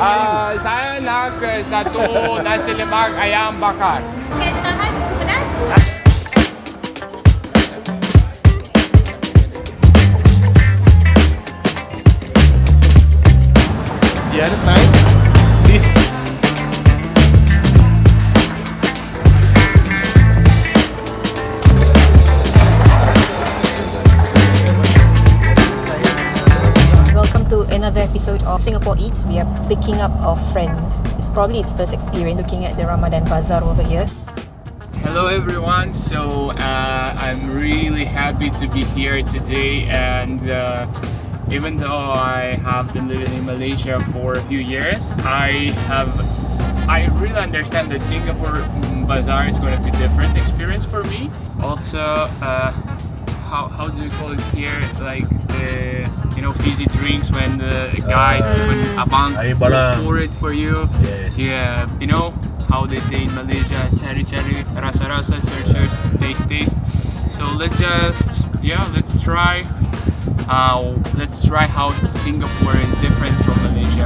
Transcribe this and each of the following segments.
Saya nak satu nasi lemak ayam bakar. Okay, tahan pedas. The other time, this Welcome to another episode of Singapore Eats. We are picking up our friend. It's probably his first experience looking at the Ramadan Bazaar over here. Hello everyone, so I'm really happy to be here today, and even though I have been living in Malaysia for a few years, I really understand that Singapore Bazaar is going to be a different experience for me. Also, how do you call it here, like fizzy drinks when the guy when abang pour it for you. Yes. Yeah, you know how they say in Malaysia, cherry rasa search taste. So let's try how Singapore is different from Malaysia.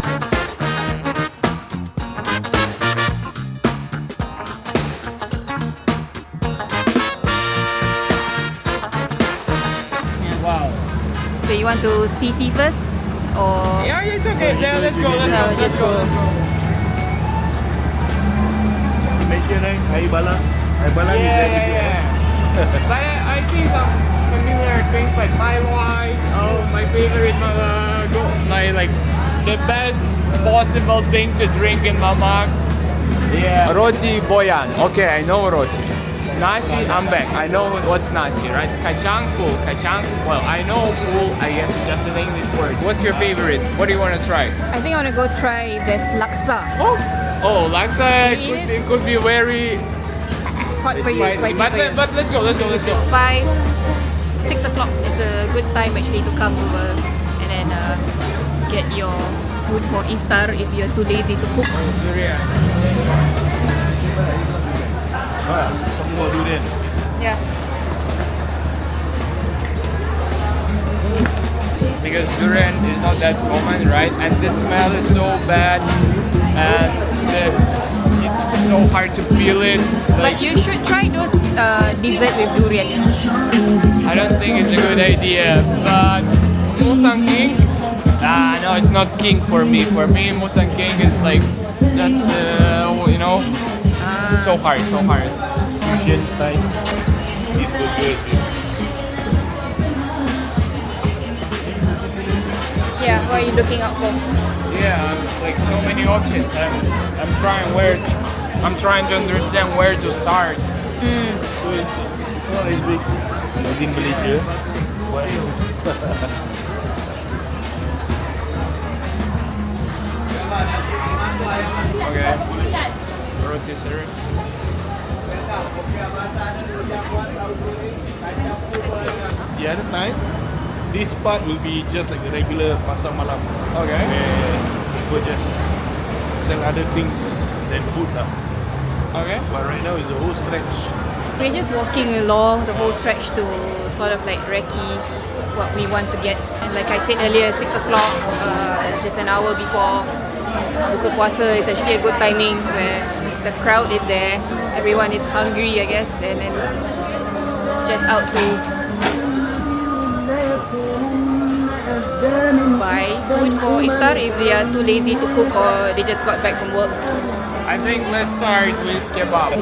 Wow. So you want to CC first or? Yeah, it's okay. Yeah, let's go. Let's go. you mentioned air bala. Air bala is everything. Yeah. But I think some familiar things like my wife. Oh, my favorite, the best possible thing to drink in Mamak. Yeah. Roti boyan. Okay, I know roti. Nasi ambek. I know what's nasi, right? Kacang. Well, I know pool. I guess it's just an English word. What's your favorite? What do you want to try? I think I want to go try this laksa. Oh, laksa could be very Hot for you, spicy. spicy for you. But let's go. 6 o'clock is a good time actually to come over and then get your food for iftar if you're too lazy to cook. Durian. Talking about durian. Yeah. Because durian is not that common, right? And the smell is so bad, and it's so hard to peel it. But you should try those dessert with durian. I don't think it's a good idea. But Musang King, no, it's not king for me. For me, Musang King is like just so hard. Fusion time. This was good. Yeah, what are you looking out for? Yeah, like so many options. I'm trying to understand where to start. So it's not as big as in Malaysia. Why? Okay. Roti sir. The other time, this part will be just like the regular pasar malam. Okay. Where people just sell other things than food now. Okay. But right now is the whole stretch. We're just walking along the whole stretch to sort of like recce what we want to get. And like I said earlier, 6 o'clock, just an hour before buka puasa, is actually a good timing where the crowd is there, everyone is hungry, I guess, and then just out to buy food for iftar if they are too lazy to cook or they just got back from work. I think let's start with kebab.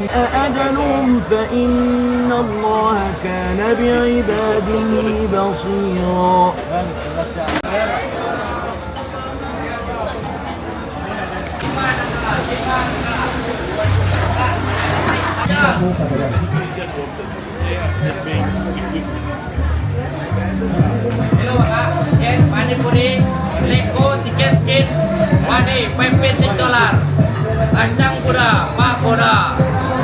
أجل فإن الله كان بعباده بصيرا. Hello Pak, yes, pani puri, leko, chicken skin, wadi, pempek $6, kacang kuda, pak kuda,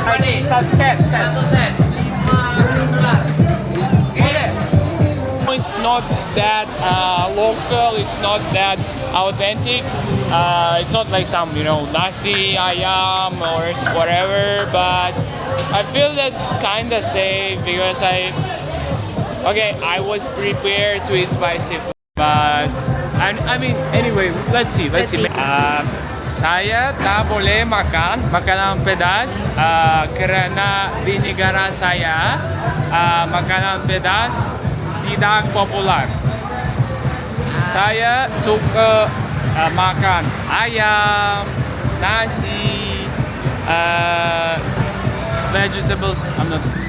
wadi, Set. satu set, $5. It's not that local, it's not that authentic. It's not like some, nasi ayam or whatever, but I feel that's kind of safe because I was prepared to eat spicy food, but I mean, anyway, let's see. Saya tak boleh makan makanan pedas kerana di negara saya makanan pedas tidak popular. Saya suka makan ayam, nasi, vegetables.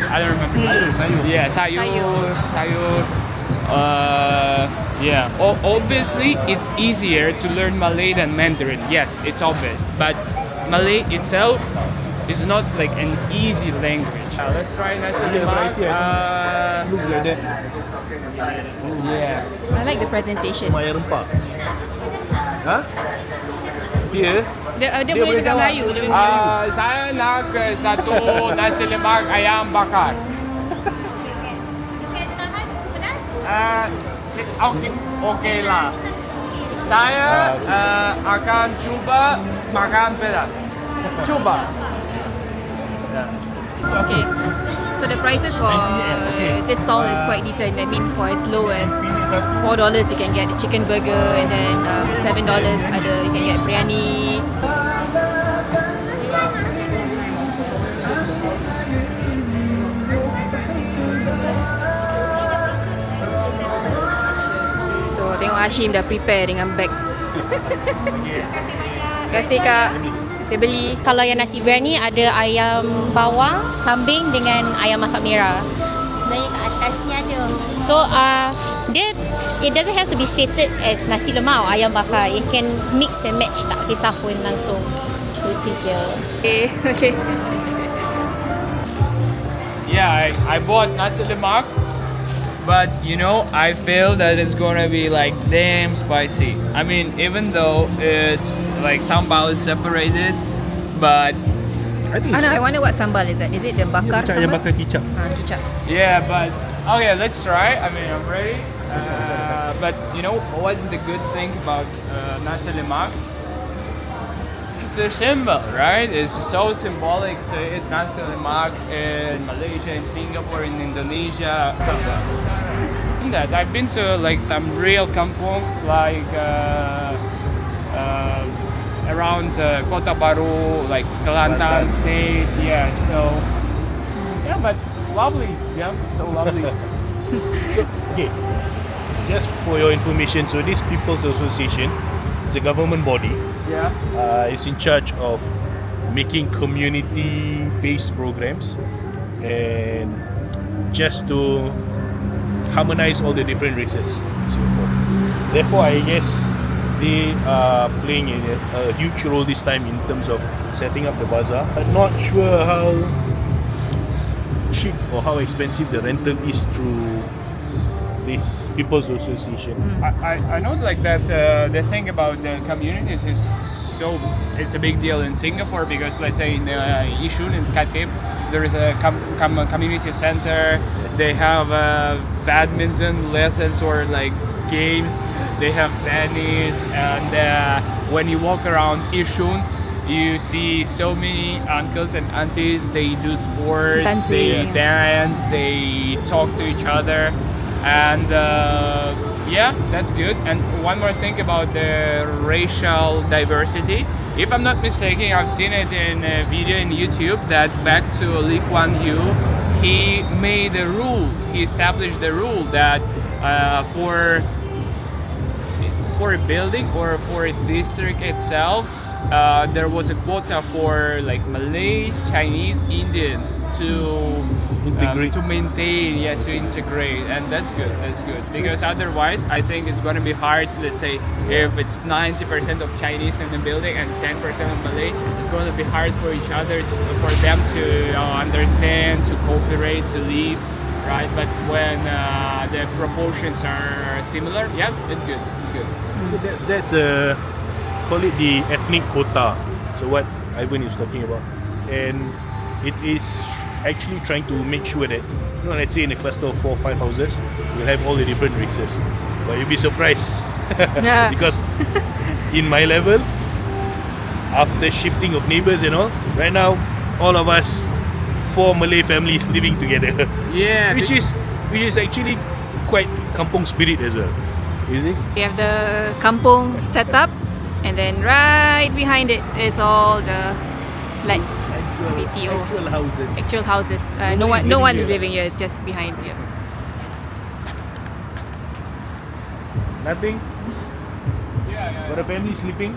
I don't remember. Sayur. Yeah, sayur. Yeah. Obviously, it's easier to learn Malay than Mandarin. Yes, it's obvious. But Malay itself is not like an easy language. Let's try nasi lemak. Looks like that. Yeah. I like the presentation. Maya rempah. Ha? Dia Dia boleh cakap Melayu. Dia boleh Melayu. Saya nak satu nasi lemak ayam bakar. Okay lah. Saya akan cuba makan pedas. Cuba. Okay. So the prices for this stall is quite decent. I mean, for as low as $4 you can get a chicken burger, and then $7 you can get biryani. So tengok Hashim dah prepare dengan bag. Terima kasih Kak. Saya beli. Kalau yang nasi biryani ada ayam bawang, kambing dengan ayam masak merah. Sebenarnya kat atasnya ada. So it doesn't have to be stated as nasi lemak or ayam bakar. It can mix and match, tak kisah pun langsung. So itu je. Okay. Yeah, I bought nasi lemak, but you know, I feel that it's gonna be like damn spicy. I mean, even though it's like sambal is separated, but I think I wonder what sambal is that? Is it the bakar kicap yang sambal? bakar kicap. Kicap. yeah, but okay, let's try. I mean, I'm ready. But you know, what's the good thing about nasi lemak? It's a symbol, right? It's so symbolic to eat nasi lemak in Malaysia, in Singapore, in Indonesia. That I've been to like some real kampungs, like around Kota Baru, like Kelantan State. Yeah, so yeah, but lovely. Yeah, so lovely. Okay. Just for your information, so this People's Association, it's a government body. Yeah. It's in charge of making community-based programs and just to harmonize all the different races in Singapore. Therefore, I guess they are playing a huge role this time in terms of setting up the bazaar. I'm not sure how cheap or how expensive the rental is through this People's Association. I know like that the thing about the communities is so it's a big deal in Singapore because let's say in Yishun in Khatib there is a community center. They have badminton lessons or like games. They have tennis, and when you walk around Yishun, you see so many uncles and aunties. They do sports, they dance, they talk to each other, and yeah, that's good. And one more thing about the racial diversity. If I'm not mistaken, I've seen it in a video in YouTube that back to Lee Kuan Yew, he made a rule. He established the rule that for a building or for a district itself, there was a quota for like Malays, Chinese, Indians to Integrate. to maintain, to integrate, and that's good. That's good because otherwise, I think it's going to be hard. Let's say if it's 90% of Chinese in the building and 10% of Malay, it's going to be hard for each other for them to understand, to cooperate, to live, right? But when the proportions are similar, it's good. It's good. So that's call it the ethnic quota. So what Ivan is talking about, and it is actually trying to make sure that, you know, let's say in a cluster of 4 or 5 houses, you'll have all the different races. But you'll be surprised because in my level, after shifting of neighbors and all, right now all of us 4 Malay families living together. Yeah, which is actually quite kampung spirit as well. You see? We have the kampung set up, and then right behind it is all the flats, BTO, Actual houses. actual houses. Nobody's No living one is here. living here. It's just behind here. Nothing? Yeah. Got a family sleeping?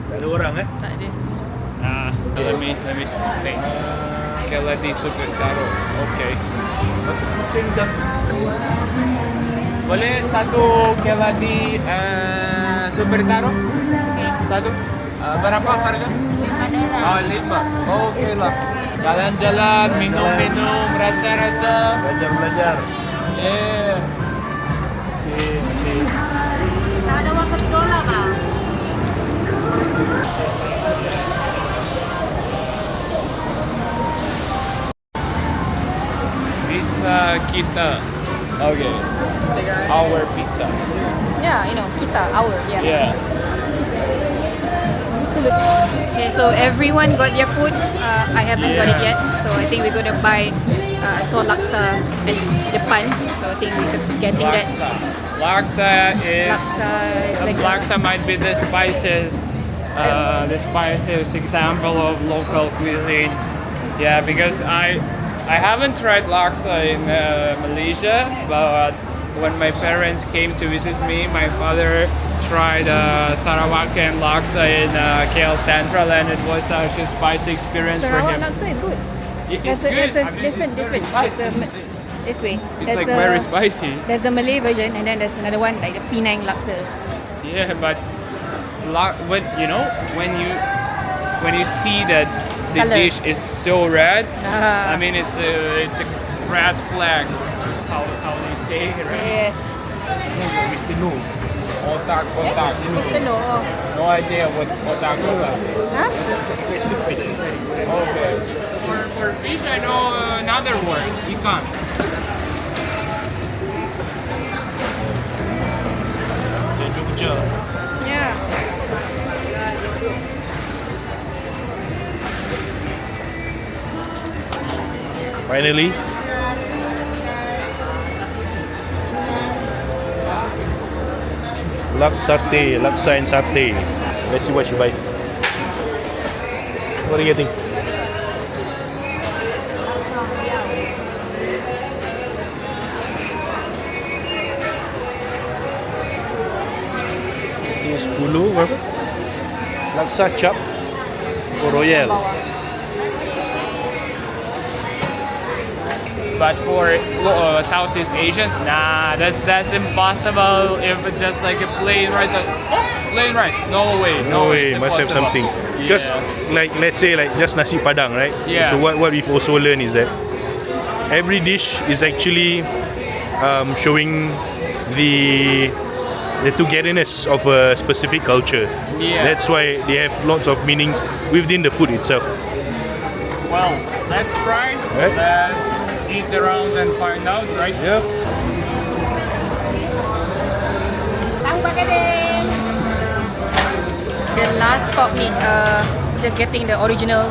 Tak ada orang Tak ada. Let me think. Keladi Super Taro. Okay. Kucing satu. Boleh satu Keladi Super Taro? Satu. Berapa harga? Oh, 5. Okay lah. Jalan-jalan, minum-minum, rasa-rasa. Belajar. Yeah. Okay, masih. Ada wang $1 kah? Pizza kita. Okay. Our pizza. Yeah, kita, our, yeah. Yeah. Okay, so everyone got their food. I haven't got it Yeah. yet, so I think we're gonna buy. I saw laksa at depan, so I think we could get in that. Laksa is. Laksa is like Laksa might be the spiciest example of local cuisine. Yeah, because I haven't tried laksa in Malaysia, but when my parents came to visit me, my father tried Sarawakian laksa in KL Central, and it was such a spicy experience for Sarawak him. laksa is good. It's There's good. a I mean, different. it's very There's spicy. this way. It's There's like a- very spicy. There's the Malay version, and then there's another one like the Penang laksa. Yeah, but when you see that the Colour. dish is so red, Ah. I mean it's a red flag. How they say it, right? Yes. Mesti no. Otak. Mr. No. No idea what's otak. Huh? Okay. For fish, I know another word. Ikan. Macam Jogja. Yeah. Finally. Laksate, laksa and satay. Let's see what you buy. What are you getting? Ini 10 berapa? Laksa chop royal. But for Southeast Asians, nah, that's impossible. If it's just like a plain rice, plain rice, no way, No way, it's must have impossible. something. Because Yeah. like let's say like just nasi padang, right? Yeah. So what we've also learned is that every dish is actually showing the togetherness of a specific culture. Yeah. That's why they have lots of meanings within the food itself. Well, let's try. Right. Let's eat around and find out, right? Yep. Tahu bergedil. The last stop ni, just getting the original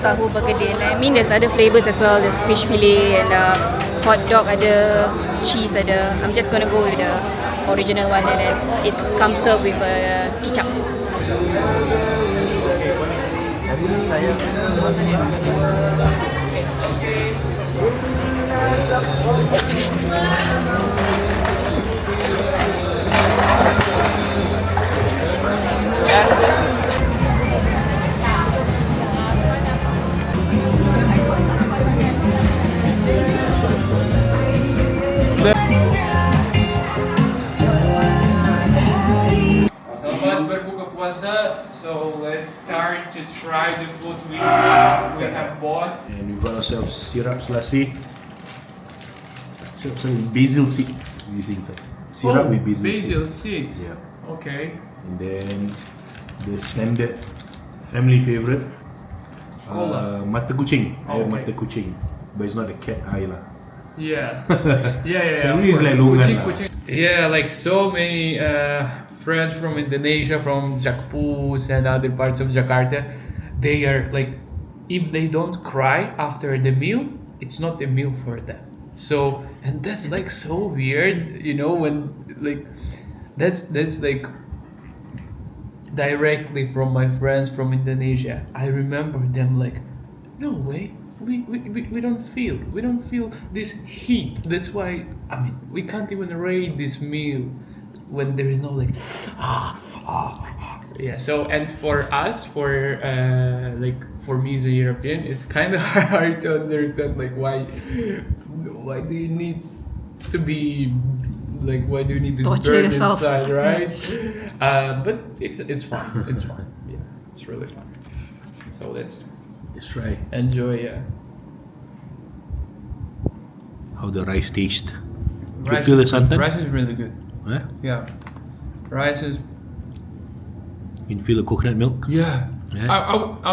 tahu bergedil. I mean there's other flavors as well. There's fish fillet and hot dog ada, cheese ada. I'm just gonna go with the original one, and then it comes served with kicap. Selamat berbuka puasa. So let's start to try the food we have bought. And we got ourselves syrup selasi. Some basil seeds we use inside. Syrup with basil seeds. seeds. Yeah. Okay. And then the standard family favorite, mata kucing, air Okay. mata kucing, but it's not a cat eye lah. Yeah. Yeah. Maybe it's like Logan lah. Yeah, like so many friends from Indonesia, from Jakpus and other parts of Jakarta, they are like, if they don't cry after the meal, it's not a meal for them. So, and that's like so weird, you know, when like that's like directly from my friends from Indonesia. I remember them like, no way, we don't feel this heat. That's why, I mean, we can't even rate this meal when there is no like yeah. So, and for us, for like for me as a European, it's kind of hard to understand like why do you need to be like, why do you need this Torture burn yourself. inside, right? But it's fun. It's fun. Yeah, it's really fun. So let's right. enjoy. Yeah. How the rice taste? You Rice feel the is good. santan? Rice is really good. Huh? Yeah. Rice is. You can feel the coconut milk? Yeah. Yeah. I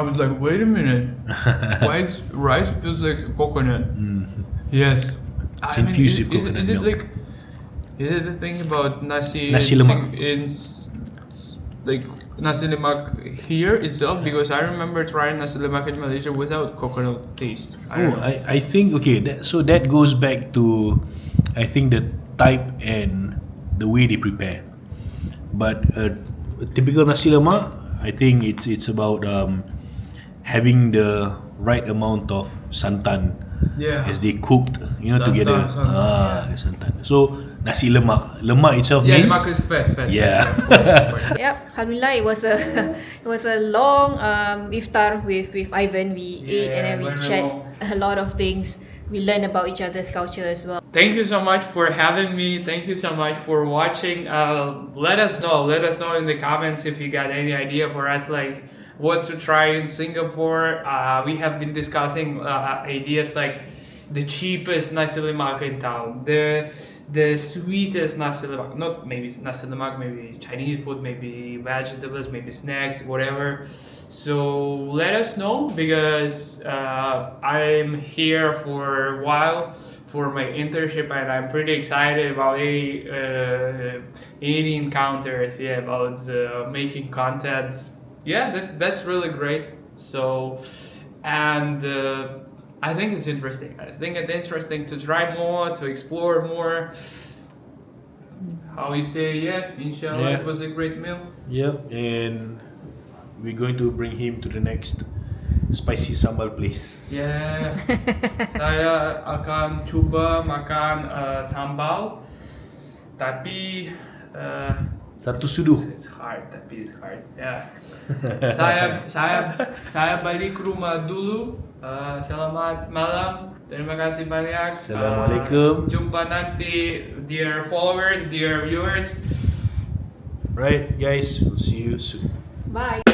was like, wait a minute. Why rice feels like coconut? Yes. It's I mean, infused with is coconut it milk. like, is it the thing about nasi lemak. like nasi lemak here itself? Because I remember trying nasi lemak in Malaysia without coconut taste. I don't know. I think okay. So that goes back to, I think, the type and the way they prepare. But a typical nasi lemak, I think it's about having the right amount of santan Yeah. as they cooked, you know, Santan, together. yeah. The santan. So nasi lemak itself Yeah, means lemak is fat. Yeah. Of course. Yep, alhamdulillah, it was a it was a long iftar with Ivan. We ate and then we very shared long. a lot of things. We learned about each other's culture as well. Thank you so much for having me. Thank you so much for watching. Let us know in the comments if you got any idea for us, like what to try in Singapore. We have been discussing ideas like the cheapest nasi lemak in town, the sweetest nasi lemak, not maybe nasi lemak, maybe Chinese food, maybe vegetables, maybe snacks, whatever. So let us know, because I'm here for a while for my internship, and I'm pretty excited about any encounters, yeah, about making content. Yeah, that's really great. So, and I think it's interesting. I think it's interesting to try more, to explore more. How you say, yeah, inshallah, Yeah. it was a great meal. Yep. And we're going to bring him to the next spicy sambal place. Yeah, saya akan coba makan sambal, tapi Satu sudu. it's hard, tapi it's hard. Yeah. saya balik rumah dulu. Selamat malam. Terima kasih banyak. Assalamualaikum. Jumpa nanti, dear followers, dear viewers. Right, guys. We'll see you soon. Bye.